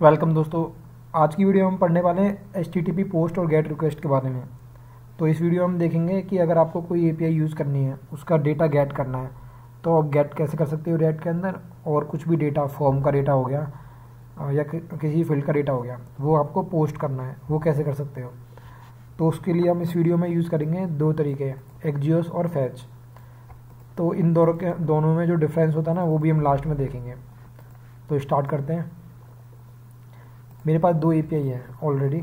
Welcome दोस्तों। आज की वीडियो में हम पढ़ने वाले हैं HTTP पोस्ट और गेट रिक्वेस्ट के बारे में। तो इस वीडियो में हम देखेंगे कि अगर आपको कोई API यूज़ करनी है, उसका डेटा गेट करना है, तो आप गेट कैसे कर सकते हो रेड के अंदर। और कुछ भी डेटा, फॉर्म का डेटा हो गया या किसी फील्ड का डेटा हो गया, वो आपको पोस्ट करना है, वो कैसे कर सकते हो। तो उसके लिए हम इस वीडियो में यूज़ करेंगे दो तरीके, एक्जियोस और फैच। तो इन दोनों में जो डिफरेंस होता है ना, वो भी हम लास्ट में देखेंगे। तो स्टार्ट करते हैं। मेरे पास दो API हैं ऑलरेडी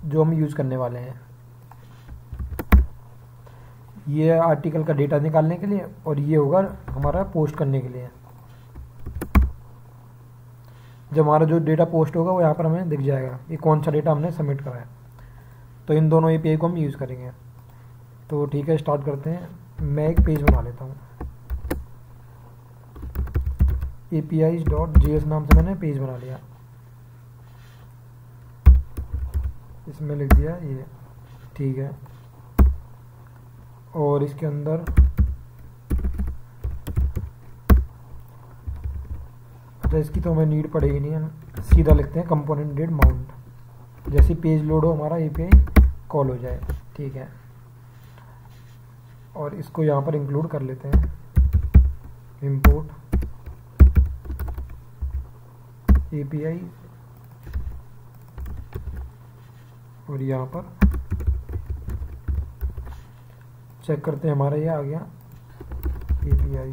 जो हम यूज़ करने वाले हैं। ये आर्टिकल का डेटा निकालने के लिए और ये होगा हमारा पोस्ट करने के लिए। जब हमारा जो डेटा पोस्ट होगा वो यहाँ पर हमें दिख जाएगा कि कौन सा डेटा हमने सबमिट करा है। तो इन दोनों API को हम यूज़ करेंगे। तो ठीक है, स्टार्ट करते हैं। मैं एक पेज बना लेता हूँ। apis.js नाम से मैंने पेज बना लिया। इसमें लिख दिया ये, ठीक है। और इसके अंदर अच्छा, इसकी तो हमें नीड पड़ेगी नहीं, सीधा लिखते हैं कंपोनेंट डेट माउंट। जैसे पेज लोड हो हमारा API कॉल हो जाए, ठीक है। और इसको यहाँ पर इंक्लूड कर लेते हैं, इंपोर्ट API। और यहाँ पर चेक करते हैं, हमारा ये आ गया API।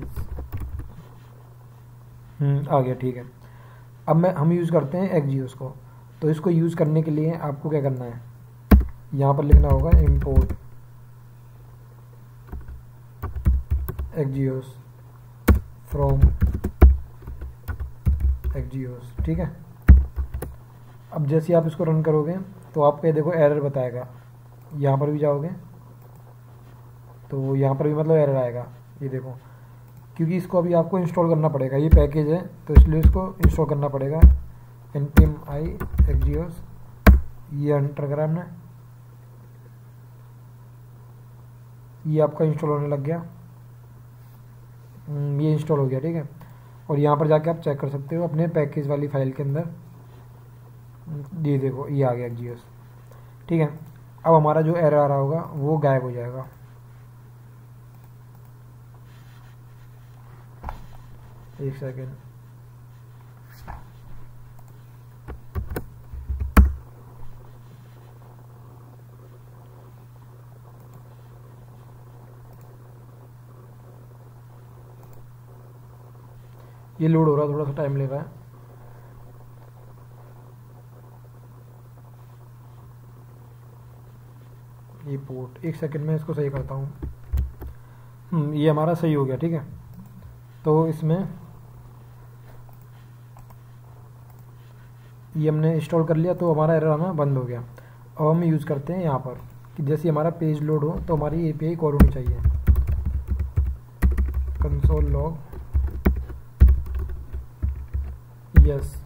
आ गया, ठीक है। अब हम यूज़ करते हैं एक्जियोस को। तो इसको यूज़ करने के लिए आपको क्या करना है, यहाँ पर लिखना होगा इंपोर्ट एक्जियोस फ्रॉम एक्जियोस, ठीक है। अब जैसे आप इसको रन करोगे तो आपको ये देखो एरर बताएगा। यहाँ पर भी जाओगे तो यहाँ पर भी मतलब एरर आएगा, ये देखो। क्योंकि इसको अभी आपको इंस्टॉल करना पड़ेगा, ये पैकेज है तो इसलिए इसको इंस्टॉल करना पड़ेगा। npm i एक्जियोस, ये एंटर करा हमने, ये आपका इंस्टॉल होने लग गया। ये इंस्टॉल हो गया, ठीक है। और यहाँ पर जाके आप चेक कर सकते हो अपने पैकेज वाली फाइल के अंदर। ये देखो, ये आ गया एक्जियोस, ठीक है। अब हमारा जो एरर आ रहा होगा वो गायब हो जाएगा। एक सेकेंड, ये लोड हो रहा है, थोड़ा सा टाइम ले रहा है। ये पोर्ट, एक सेकंड में इसको सही करता हूँ। ये हमारा सही हो गया, ठीक है। तो इसमें ये हमने इंस्टॉल कर लिया तो हमारा एरर आना बंद हो गया। अब हम यूज़ करते हैं यहाँ पर कि जैसे हमारा पेज लोड हो तो हमारी API कॉल होनी चाहिए। कंसोल लॉग यस,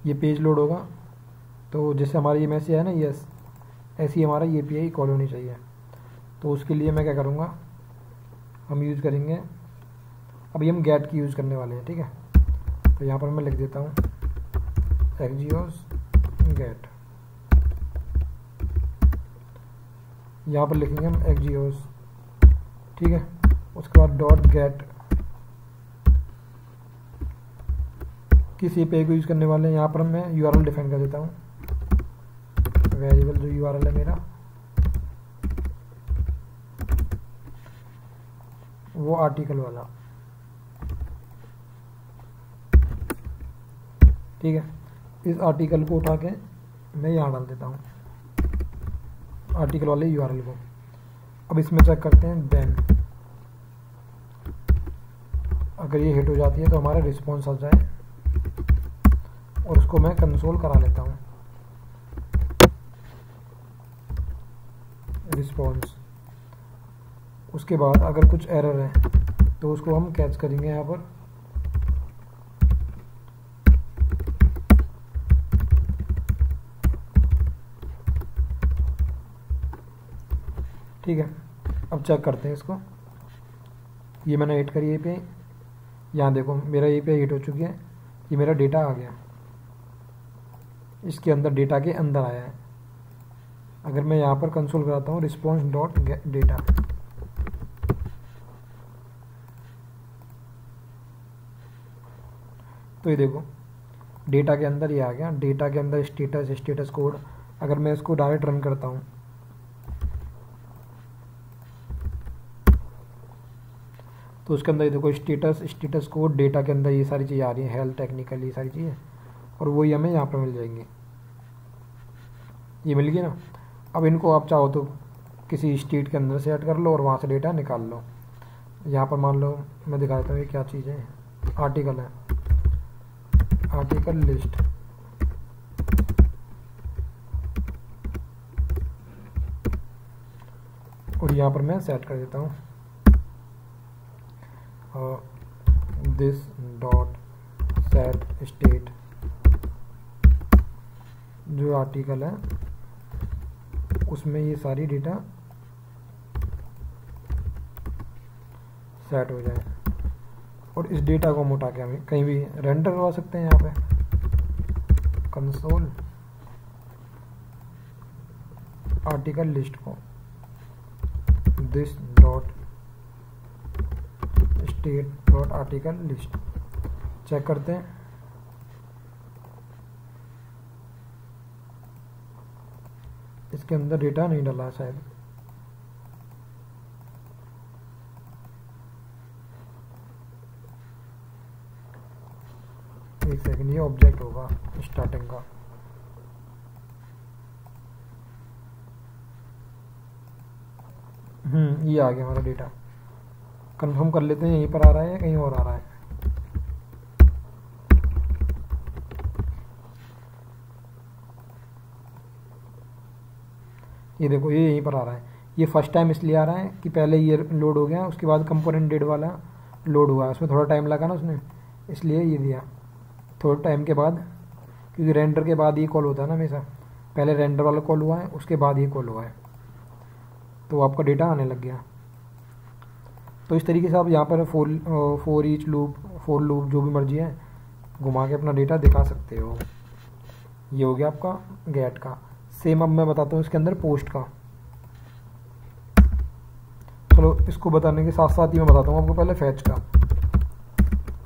ये पेज लोड होगा तो जैसे हमारा ये मैसेज है ना यस, ऐसे ही हमारा API कॉल होनी चाहिए। तो उसके लिए मैं क्या करूँगा, हम यूज़ करेंगे, अभी हम गेट की यूज़ करने वाले हैं, ठीक है। तो यहाँ पर मैं लिख देता हूँ एक्जियोस गेट। यहाँ पर लिखेंगे हम एक्जियोस, ठीक है। उसके बाद डॉट गेट, किस API को यूज़ करने वाले हैं। यहाँ पर मैं URL डिफाइन कर देता हूँ, वेरिएबल जो URL है मेरा वो आर्टिकल वाला, ठीक है। इस आर्टिकल को उठा के मैं यहाँ डाल देता हूँ, आर्टिकल वाले URL को। अब इसमें चेक करते हैं देन, अगर ये हिट हो जाती है तो हमारा रिस्पॉन्स आ जाए, और उसको मैं कंसोल करा लेता हूँ, रिस्पॉन्स। उसके बाद अगर कुछ एरर है तो उसको हम कैच करेंगे यहाँ पर। ठीक है, अब चेक करते हैं इसको। ये मैंने हिट करी API, यहाँ देखो मेरा API हिट हो चुकी है। ये मेरा डेटा आ गया, इसके अंदर डेटा के अंदर आया है। अगर मैं यहाँ पर कंसोल कराता हूँ रिस्पॉन्स डॉट डेटा, तो ये देखो डेटा के अंदर ये आ गया। डेटा के अंदर स्टेटस कोड, अगर मैं इसको डायरेक्ट रन करता हूँ तो उसके अंदर ये देखो स्टेटस कोड, डेटा के अंदर ये सारी चीज़ें आ रही हैं, हेल्थ, टेक्निकल, ये सारी चीज़ें, और वही हमें यहाँ पर मिल जाएंगी। ये मिल गई ना। अब इनको आप चाहो तो किसी स्टेट के अंदर से ऐड कर लो और वहाँ से डेटा निकाल लो। यहाँ पर मान लो मैं दिखा देता हूँ ये क्या चीज़ है, आर्टिकल है, आर्टिकल लिस्ट। और यहाँ पर मैं सेट कर देता हूँ दिस डॉट सेट स्टेट, जो आर्टिकल है उसमें ये सारी डेटा सेट हो जाए। और इस डेटा को हम उठा के हमें कहीं भी रेंडर करवा सकते हैं। यहाँ पे कंसोल आर्टिकल लिस्ट को this dot state dot article list check करते हैं। इसके अंदर डेटा नहीं डाला शायद, एक सेकंड, ये ऑब्जेक्ट होगा स्टार्टिंग का। ये आ गया हमारा डेटा। कंफर्म कर लेते हैं यहीं पर आ रहा है या कहीं और आ रहा है। ये देखो ये यहीं पर आ रहा है। ये फर्स्ट टाइम इसलिए आ रहा है कि पहले ये लोड हो गया, उसके बाद कंपोनेंट डेट वाला लोड हुआ, उसमें थोड़ा टाइम लगा ना उसने, इसलिए ये दिया थोड़ा टाइम के बाद, क्योंकि रेंडर के बाद ये कॉल होता है ना हमेशा। पहले रेंडर वाला कॉल हुआ है, उसके बाद ये कॉल हुआ है, तो आपका डेटा आने लग गया। तो इस तरीके से आप यहाँ पर for each loop, for loop, जो भी मर्जी है घुमा के अपना डेटा दिखा सकते हो। ये हो गया आपका गेट का। सेम अब मैं बताता हूँ इसके अंदर पोस्ट का। चलो इसको बताने के साथ साथ ही मैं बताता हूँ आपको पहले फैच का।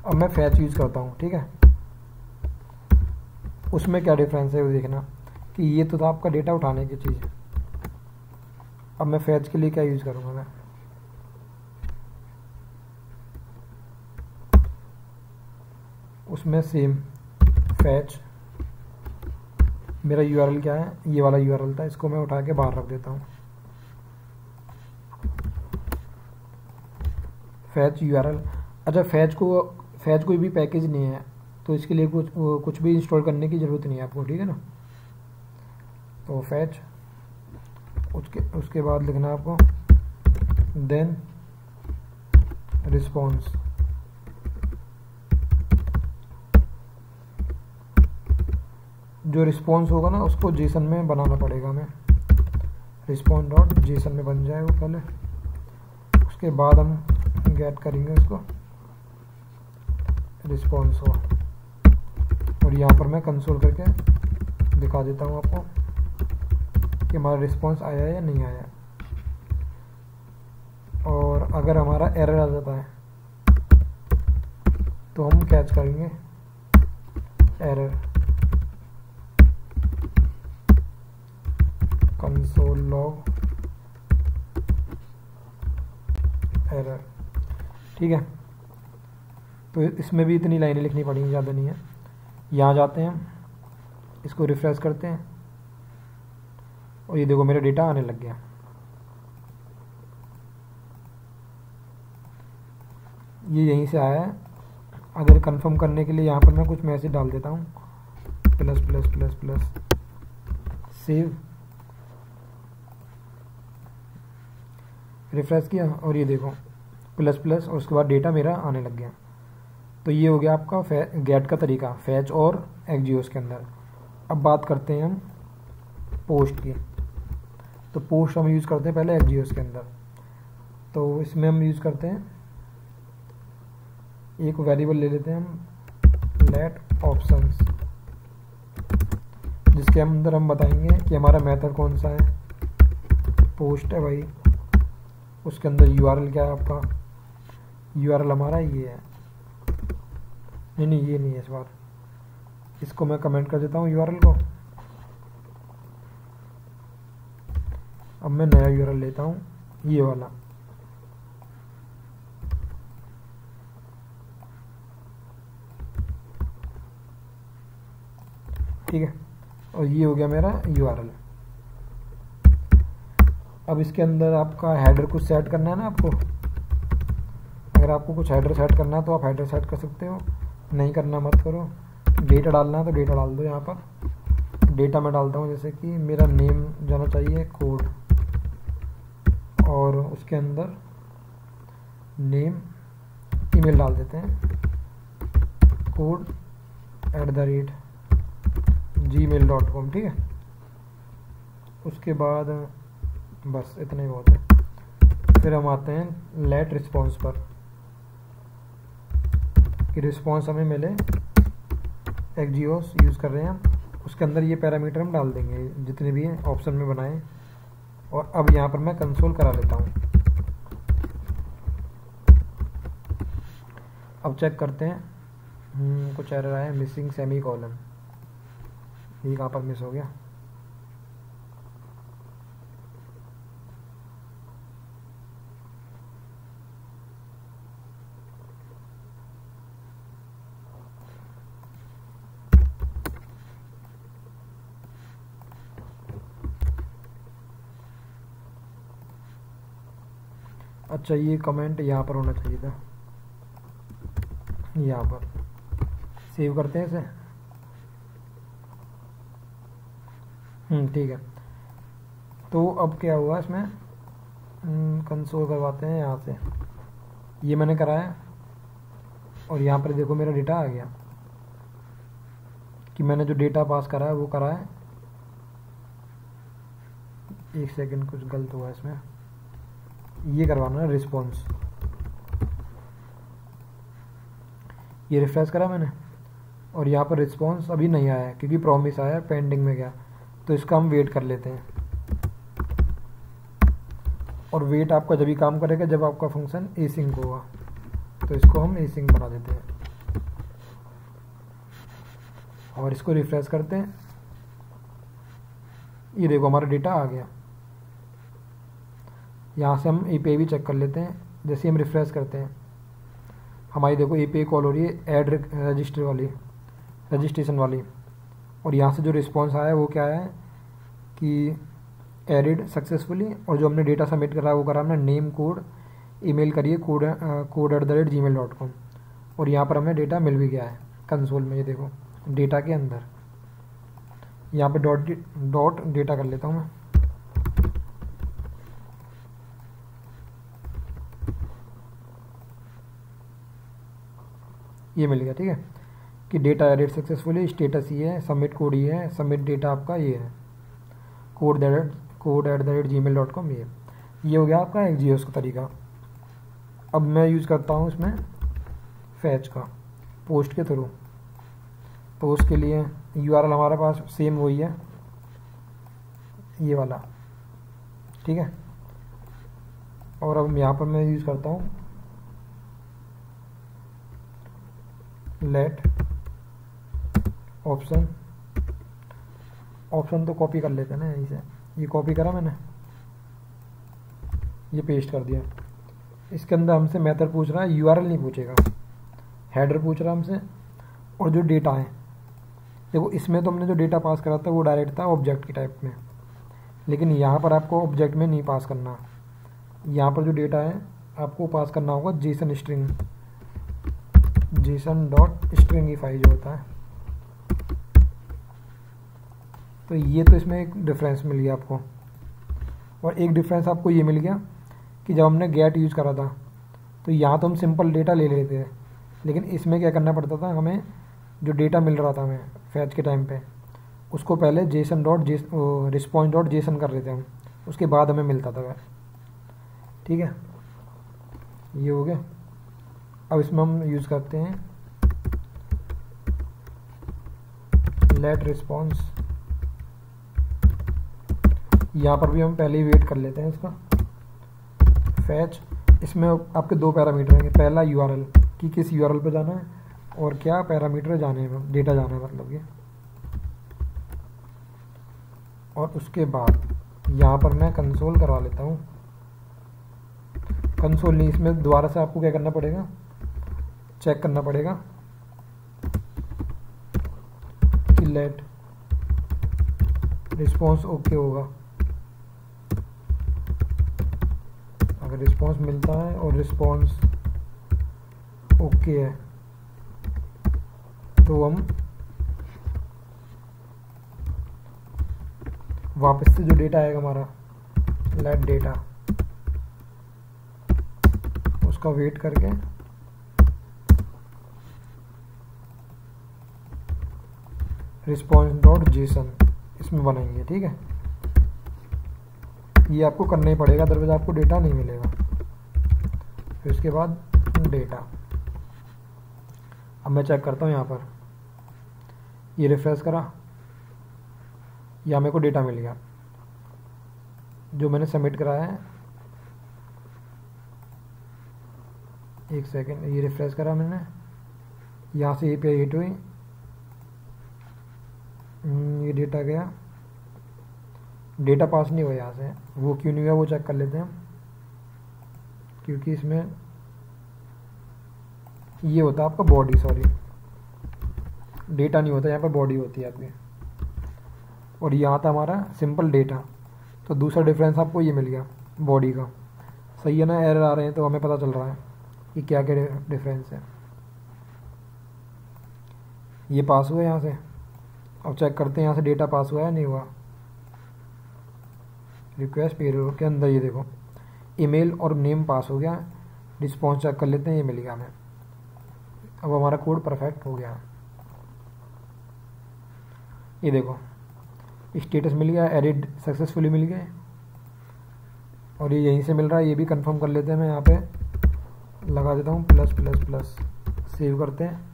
अब मैं फैच यूज़ करता हूँ, ठीक है। उसमें क्या डिफरेंस है वो देखना, कि ये तो था आपका डेटा उठाने की चीज़। अब मैं फैच के लिए क्या यूज़ करूँगा, मैं उसमें सेम फैच, मेरा यूआरएल क्या है, ये वाला यूआरएल था, इसको मैं उठा के बाहर रख देता हूँ। Fetch URL. अच्छा, फैच कोई भी पैकेज नहीं है, तो इसके लिए कुछ भी इंस्टॉल करने की ज़रूरत नहीं है आपको, ठीक है ना। तो फैच, उसके बाद लिखना है आपको देन रिस्पॉन्स। जो रिस्पॉन्स होगा ना उसको जेसन में बनाना पड़ेगा हमें। रिस्पॉन्स डॉट जेसन में बन जाए वो पहले, उसके बाद हम गेट करेंगे उसको रिस्पॉन्स हो। और यहाँ पर मैं कंसोल करके दिखा देता हूँ आपको कि हमारा रिस्पॉन्स आया या नहीं आया। और अगर हमारा एरर आ जाता है तो हम कैच करेंगे एरर, कंसोल लॉग एरर, ठीक है। तो इसमें भी इतनी लाइनें लिखनी पड़ेंगी, ज़्यादा नहीं है। यहाँ जाते हैं, इसको रिफ्रेश करते हैं और ये देखो मेरा डेटा आने लग गया। ये यहीं से आया है। अगर कंफर्म करने के लिए यहाँ पर मैं कुछ मैसेज डाल देता हूँ, plus plus plus plus save, refresh किया और ये देखो प्लस प्लस, और उसके बाद डेटा मेरा आने लग गया। तो ये हो गया आपका गेट का तरीका, फैच और एक्जियोस के अंदर। अब बात करते हैं हम पोस्ट की। तो पोस्ट हम यूज़ करते हैं पहले एक्जियोस के अंदर। तो इसमें हम यूज़ करते हैं, एक वेरिएबल ले लेते हैं हम लेट ऑप्शंस, जिसके अंदर हम बताएंगे कि हमारा मेथड कौन सा है। पोस्ट है भाई, उसके अंदर यूआरएल क्या है आपका, यूआरएल हमारा ये है, नहीं ये नहीं है इस बार, इसको मैं कमेंट कर देता हूँ यूआरएल को। अब मैं नया यूआरएल लेता हूँ, ये वाला, ठीक है, और ये हो गया मेरा यूआरएल। अब इसके अंदर आपका हेडर कुछ सेट करना है ना आपको, अगर आपको कुछ हेडर सेट करना है तो आप हेडर सेट कर सकते हो, नहीं करना मत करो। डेटा डालना है तो डेटा डाल दो। यहाँ पर डेटा मैं डालता हूँ, जैसे कि मेरा नेम जाना चाहिए कोड, और उसके अंदर नेम, ईमेल डाल देते हैं code@gmail.com, ठीक है। उसके बाद बस इतना ही बहुत है। फिर हम आते हैं लेट रिस्पॉन्स पर, कि रिस्पॉन्स हमें मिले, एक्जियोस यूज़ कर रहे हैं हम, उसके अंदर ये पैरामीटर हम डाल देंगे जितने भी हैं ऑप्शन में बनाए। और अब यहाँ पर मैं कंसोल करा लेता हूँ। अब चेक करते हैं, कुछ एरर आया, मिसिंग सेमी कॉलन, ये कहाँ पर मिस हो गया। अच्छा, ये कमेंट यहाँ पर होना चाहिए था, यहाँ पर। सेव करते हैं इसे, ठीक है। तो अब क्या हुआ इसमें, कंसोल करवाते हैं यहाँ से, ये मैंने कराया, और यहाँ पर देखो मेरा डेटा आ गया, कि मैंने जो डेटा पास करा है वो करा है। एक सेकंड, कुछ गलत हुआ इसमें, ये करवाना है रिस्पॉन्स। ये रिफ्रेश करा मैंने, और यहाँ पर रिस्पॉन्स अभी नहीं आया है क्योंकि प्रॉमिस आया, पेंडिंग में गया, तो इसका हम वेट कर लेते हैं। और वेट आपका जब भी काम करेगा जब आपका फंक्शन एसिंक होगा, तो इसको हम एसिंक बना देते हैं और इसको रिफ्रेश करते हैं। ये देखो हमारा डेटा आ गया। यहाँ से हम एपीआई भी चेक कर लेते हैं। जैसे हम रिफ्रेश करते हैं, हमारी देखो एपीआई कॉल हो रही है ऐड रजिस्ट्रेशन वाली, और यहाँ से जो रिस्पॉन्स आया है वो क्या है कि एडिड सक्सेसफुली, और जो हमने डेटा सबमिट करा है वो करा हमने नेम कोड, ईमेल करिए code@gmail.com, और यहाँ पर हमें डेटा मिल भी गया है कंसोल में। ये देखो डेटा के अंदर, यहाँ पे डॉट डेटा कर लेता हूँ मैं। ये मिल गया, ठीक है, कि डेटा एडिट सक्सेसफुली, स्टेटस ये है, सबमिट कोड ये है, सबमिट डेटा आपका ये है code@gmail.com। ये हो गया आपका एक्जियोस का तरीका। अब मैं यूज़ करता हूँ इसमें फैच का, पोस्ट के थ्रू। तो उसके लिए यूआरएल हमारे पास सेम वही है, ये वाला, ठीक है। और अब यहाँ पर मैं यूज़ करता हूँ लेट ऑप्शन तो कॉपी कर लेते हैं ना यहीं से। ये कॉपी करा मैंने, ये पेस्ट कर दिया। इसके अंदर हमसे मेथड पूछ रहा है, यूआरएल नहीं पूछेगा, हेडर पूछ रहा है हमसे, और जो डेटा है देखो, इसमें तो हमने जो डेटा पास करा था वो डायरेक्ट था ऑब्जेक्ट की टाइप में, लेकिन यहाँ पर आपको ऑब्जेक्ट में नहीं पास करना। यहाँ पर जो डेटा है आपको पास करना होगा जेसन स्ट्रिंग, JSON.stringify जो होता है। तो ये तो इसमें एक डिफरेंस मिल गया आपको। और एक डिफरेंस आपको ये मिल गया कि जब हमने गेट यूज़ करा था तो यहाँ तो हम सिंपल डेटा ले लेते थे, लेकिन इसमें क्या करना पड़ता था, हमें जो डेटा मिल रहा था हमें फैच के टाइम पे, उसको पहले response.json कर रहे थे हम, उसके बाद हमें मिलता था वह, ठीक है। ये हो गया। अब इसमें हम यूज़ करते हैं लेट रिस्पॉन्स, यहाँ पर भी हम पहले ही वेट कर लेते हैं इसका। फैच, इसमें आपके दो पैरामीटर हैं, पहला यूआरएल कि किस यूआरएल पे जाना है, और क्या पैरामीटर जाने हैं, डेटा जाना है मतलब ये। और उसके बाद यहाँ पर मैं कंसोल करवा लेता हूँ। कंसोल नहीं, इसमें दोबारा से आपको क्या करना पड़ेगा, चेक करना पड़ेगा कि लेट रिस्पॉन्स ओके होगा। अगर रिस्पॉन्स मिलता है और रिस्पॉन्स ओके है तो हम वापस से जो डेटा आएगा हमारा लेट डेटा, उसका वेट करके रिस्पॉन्स डॉट जेसन इसमें बनाएंगे। ठीक है, ये आपको करना ही पड़ेगा, अदरवाइज आपको डेटा नहीं मिलेगा। फिर उसके बाद डेटा, अब मैं चेक करता हूँ यहाँ पर, ये रिफ्रेश करा, या मेरे को डेटा मिल गया जो मैंने सबमिट कराया है। एक सेकेंड, ये रिफ्रेश करा मैंने, यहाँ से API हिट हुई, ये डेटा गया, डेटा पास नहीं हुआ यहाँ से, वो क्यों नहीं हुआ वो चेक कर लेते हैं हम। क्योंकि इसमें ये होता है आपका बॉडी, सॉरी डेटा नहीं होता, यहाँ पर बॉडी होती है आपकी, और यहाँ था हमारा सिंपल डेटा। तो दूसरा डिफरेंस आपको ये मिल गया बॉडी का, सही है ना। एरर आ रहे हैं तो हमें पता चल रहा है कि क्या क्या डिफरेंस है। ये पास हुआ यहाँ से, अब चेक करते हैं यहाँ से डेटा पास हुआ है नहीं हुआ। रिक्वेस्ट पेरोल के अंदर ये देखो ईमेल और नेम पास हो गया, रिस्पॉन्स चेक कर लेते हैं, ये मिल गया हमें। अब हमारा कोड परफेक्ट हो गया। ये देखो स्टेटस मिल गया, एडिट सक्सेसफुली मिल गए, और ये यहीं से मिल रहा है, ये भी कंफर्म कर लेते हैं। मैं यहाँ पे लगा देता हूँ प्लस प्लस प्लस, सेव करते हैं।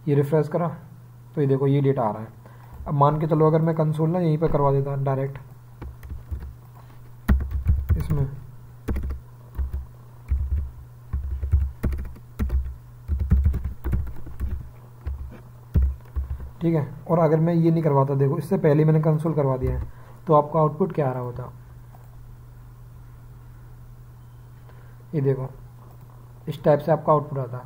ये रिफ्रेश करा तो ये देखो ये डेटा आ रहा है। अब मान के चलो अगर मैं कंसोल ना यहीं पे करवा देता डायरेक्ट इसमें, ठीक है, और अगर मैं ये नहीं करवाता, देखो इससे पहले मैंने कंसोल करवा दिया है, तो आपका आउटपुट क्या आ रहा होता, ये देखो इस टाइप से आपका आउटपुट आता।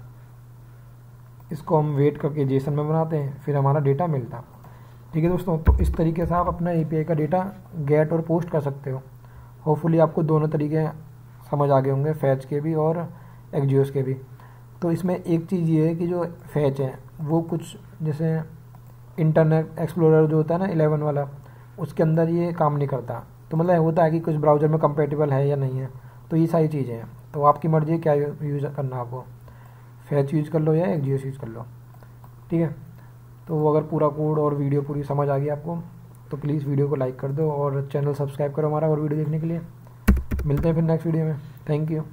इसको हम वेट करके जेसन में बनाते हैं, फिर हमारा डेटा मिलता। ठीक है दोस्तों, तो इस तरीके से आप अपना API का डेटा गेट और पोस्ट कर सकते हो। होपफुली आपको दोनों तरीके समझ आ गए होंगे, फैच के भी और एक्जियोस के भी। तो इसमें एक चीज़ ये है कि जो फैच है वो कुछ जैसे इंटरनेट एक्सप्लोरर जो होता है ना 11 वाला, उसके अंदर ये काम नहीं करता। तो मतलब होता है कि कुछ ब्राउज़र में कंपेटेबल है या नहीं है, तो ये सारी चीज़ें हैं। तो आपकी मर्जी है क्या यूज़ करना आपको, फैच यूज़ कर लो या एक्जियोस यूज़ कर लो। ठीक है, तो अगर पूरा कोड और वीडियो पूरी समझ आ गई आपको तो प्लीज़ वीडियो को लाइक कर दो और चैनल सब्सक्राइब करो हमारा और वीडियो देखने के लिए। मिलते हैं फिर नेक्स्ट वीडियो में। Thank you.